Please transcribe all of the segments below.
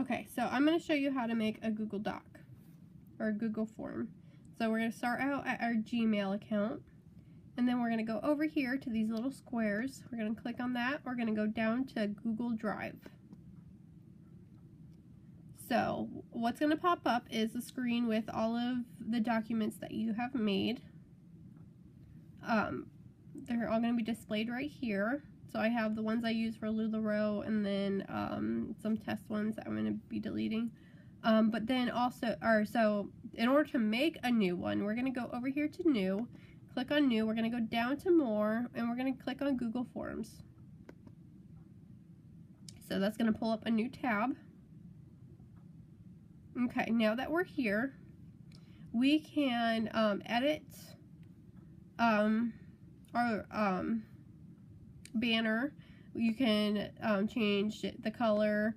Okay, so I'm going to show you how to make a Google Doc or a Google form. So we're going to start out at our Gmail account, and then we're going to go over here to these little squares. We're going to click on that. We're going to go down to Google Drive. So what's going to pop up is a screen with all of the documents that you have made. They're all going to be displayed right here. So I have the ones I use for LuLaRoe, and then some test ones that I'm going to be deleting. But then also, so in order to make a new one, we're going to go over here to New, click on New, we're going to go down to More, and we're going to click on Google Forms. So that's going to pull up a new tab. Okay, now that we're here, we can edit our banner. You can change the color,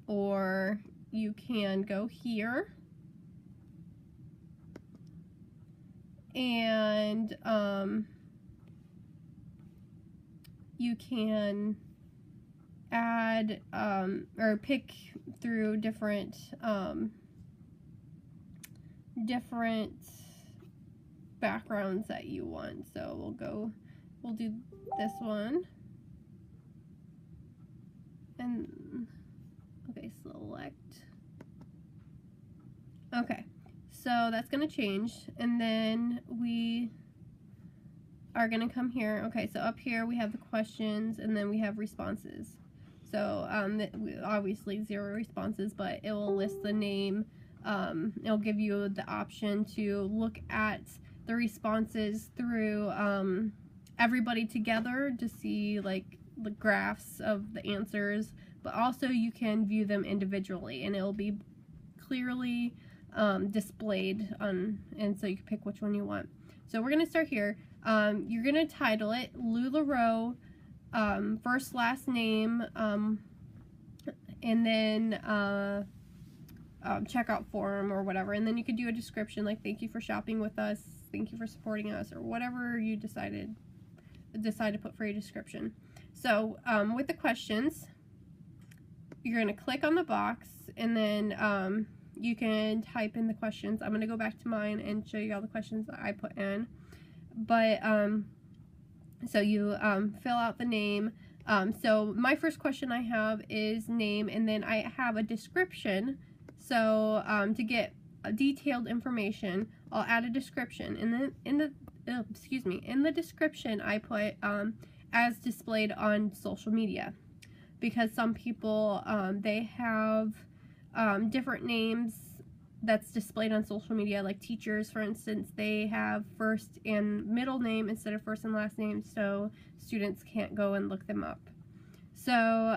or you can go here and you can add or pick through different backgrounds that you want. So we'll do this one, and okay, select. Okay, so that's gonna change, and then we are gonna come here. Okay, so up here we have the questions, and then we have responses. So obviously 0 responses, but it will list the name. It'll give you the option to look at the responses through everybody together to see like the graphs of the answers, but also you can view them individually, and it will be clearly displayed on, and so you can pick which one you want. So we're gonna start here. You're gonna title it LuLaRoe, first last name, and then checkout form or whatever, and then you could do a description like thank you for shopping with us, thank you for supporting us, or whatever you decide to put for your description. So with the questions, you're going to click on the box, and then you can type in the questions. I'm going to go back to mine and show you all the questions that I put in. But so you fill out the name. So my first question I have is name, and then I have a description. So to get detailed information, I'll add a description, and then in the description I put as displayed on social media, because some people they have different names that's displayed on social media, like teachers, for instance, they have first and middle name instead of first and last name, so students can't go and look them up. So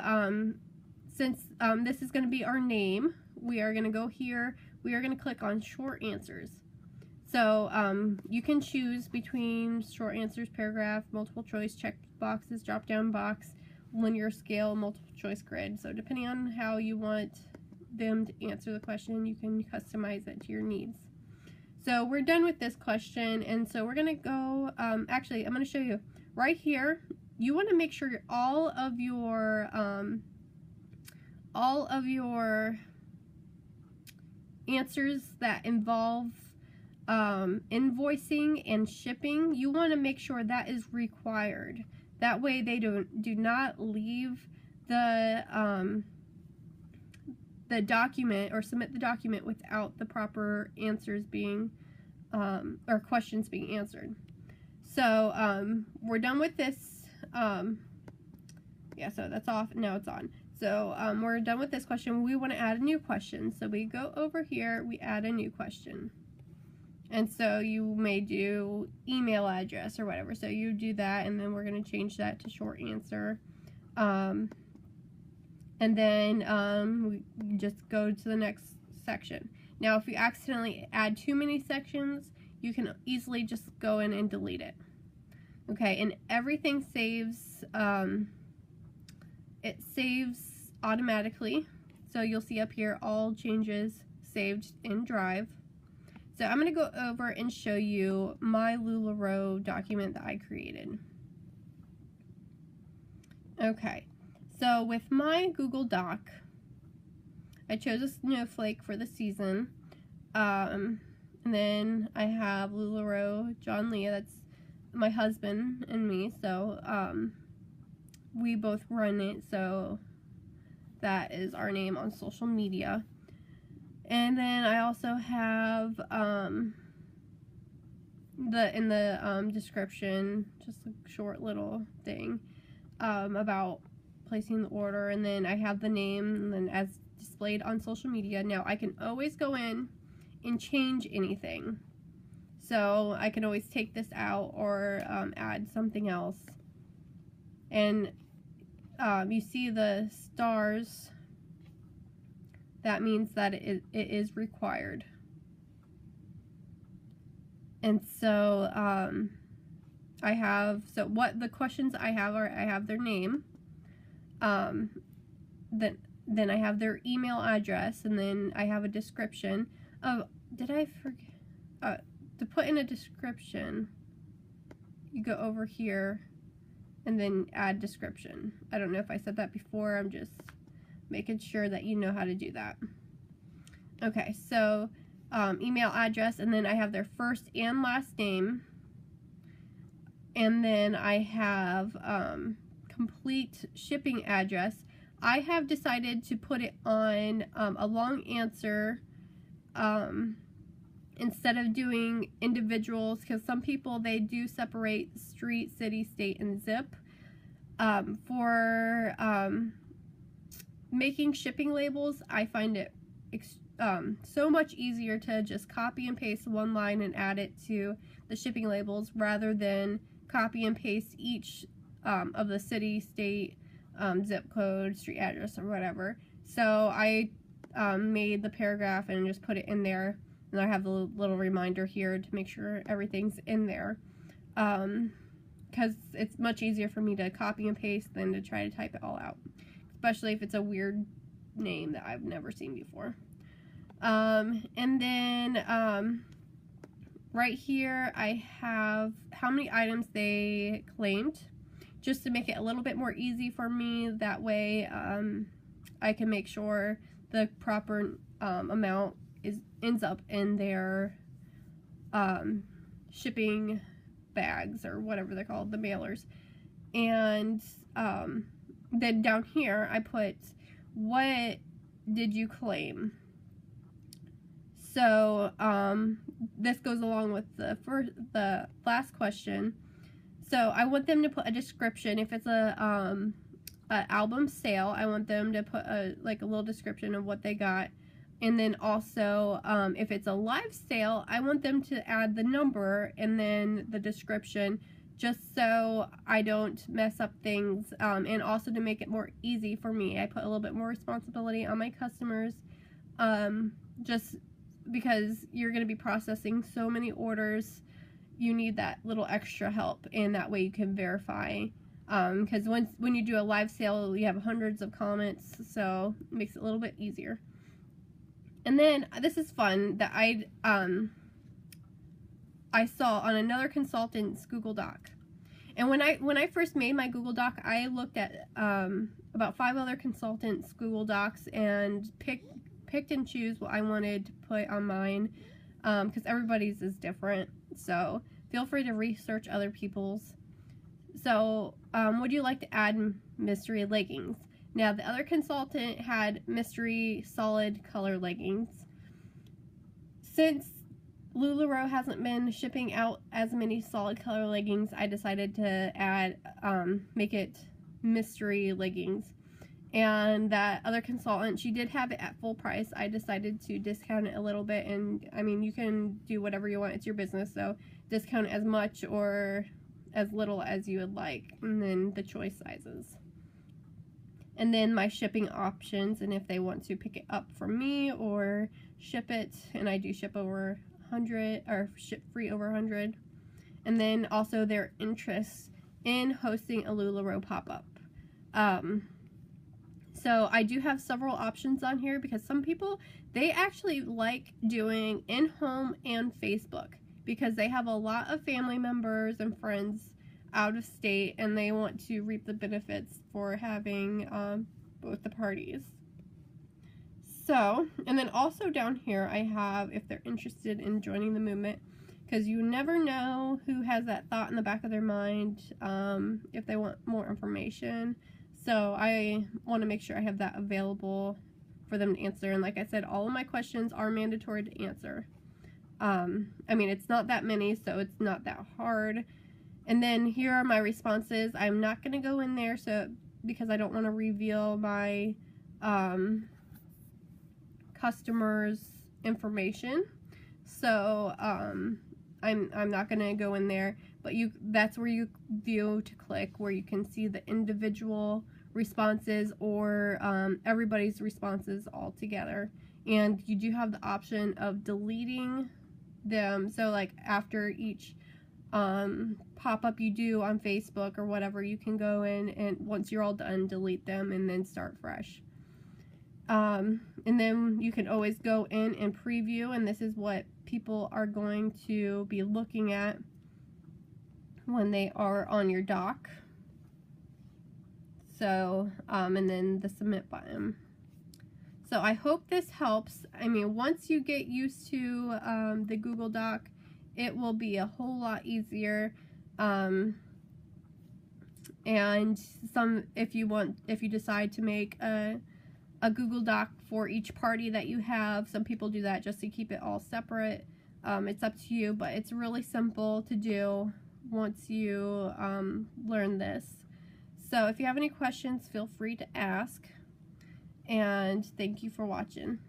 since this is going to be our name, we are going to go here, we are going to click on short answers. So you can choose between short answers, paragraph, multiple choice, check boxes, drop down box, linear scale, multiple choice grid. So depending on how you want them to answer the question, you can customize it to your needs. So we're done with this question, and so we're going to go, actually I'm going to show you right here. You want to make sure all of your answers that involve invoicing and shipping, you want to make sure that is required. That way they do not leave the document or submit the document without the proper answers being or questions being answered. So we're done with this. Yeah, so that's off. Now it's on. So we're done with this question. We want to add a new question. So we go over here, we add a new question. And so you may do email address or whatever. So you do that, and then we're going to change that to short answer. And then we just go to the next section. Now, if you accidentally add too many sections, you can easily just go in and delete it. Okay, and everything saves, it saves automatically. So you'll see up here, all changes saved in Drive. So I'm going to go over and show you my LuLaRoe document that I created. Okay, So with my Google Doc, I chose a snowflake for the season. And then I have LuLaRoe, John Lee, that's my husband and me. So we both run it, so that is our name on social media. And then I also have in the description, just a short little thing about placing the order, and then I have the name and then as displayed on social media. Now I can always go in and change anything, so I can always take this out or add something else. And you see the stars, that means that it is required. And so I have, so what the questions I have are, I have their name, then I have their email address, and then I have a description. Oh, did I forget to put in a description? You go over here and then add description. I don't know if I said that before. I'm just making sure that you know how to do that. Okay, so email address, and then I have their first and last name, and then I have complete shipping address. I have decided to put it on a long answer instead of doing individuals, because some people, they do separate street, city, state, and zip. For making shipping labels, I find it so much easier to just copy and paste one line and add it to the shipping labels, rather than copy and paste each of the city, state, zip code, street address, or whatever. So I made the paragraph and just put it in there, and I have the little reminder here to make sure everything's in there, because it's much easier for me to copy and paste than to try to type it all out, especially if it's a weird name that I've never seen before. And then right here I have how many items they claimed, just to make it a little bit more easy for me. That way I can make sure the proper amount ends up in their shipping bags, or whatever they're called, the mailers. And then down here I put, what did you claim? So this goes along with the last question. So I want them to put a description. If it's a album sale, I want them to put a little description of what they got. And then also, if it's a live sale, I want them to add the number and then the description, just so I don't mess up things, and also to make it more easy for me. I put a little bit more responsibility on my customers, just because you're going to be processing so many orders. You need that little extra help, and that way you can verify, because when you do a live sale, you have hundreds of comments, so it makes it a little bit easier. And then this is fun, that I saw on another consultant's Google Doc. And when I first made my Google Doc, I looked at about 5 other consultants' Google Docs and picked and choose what I wanted to put on mine, because everybody's is different. So feel free to research other people's. So would you like to add mystery leggings? Now, the other consultant had mystery solid color leggings. Since LuLaRoe hasn't been shipping out as many solid color leggings, I decided to add, make it mystery leggings. And that other consultant, she did have it at full price. I decided to discount it a little bit, and I mean, you can do whatever you want, it's your business, so discount as much or as little as you would like, and then the choice sizes. And then my shipping options, and if they want to pick it up from me or ship it, and I do ship over 100, or ship free over 100. And then also their interest in hosting a LuLaRoe pop-up. So I do have several options on here, because some people, they actually like doing in-home and Facebook, because they have a lot of family members and friends out of state and they want to reap the benefits for having both the parties. So, and then also down here I have if they're interested in joining the movement, because you never know who has that thought in the back of their mind, if they want more information. So I want to make sure I have that available for them to answer. And like I said, all of my questions are mandatory to answer. I mean, it's not that many, so it's not that hard. And then here are my responses. I'm not going to go in there because I don't want to reveal my customers' information. So I'm not going to go in there, but that's where you view to click, where you can see the individual responses or everybody's responses all together. And you do have the option of deleting them. So like after each pop-up you do on Facebook or whatever, you can go in and once you're all done, delete them and then start fresh. And then you can always go in and preview, and this is what people are going to be looking at when they are on your dock. So, and then the submit button. So I hope this helps. I mean, once you get used to the Google Doc, it will be a whole lot easier. And if you decide to make a Google Doc for each party that you have, some people do that just to keep it all separate. It's up to you, but it's really simple to do once you learn this. So if you have any questions, feel free to ask, and thank you for watching.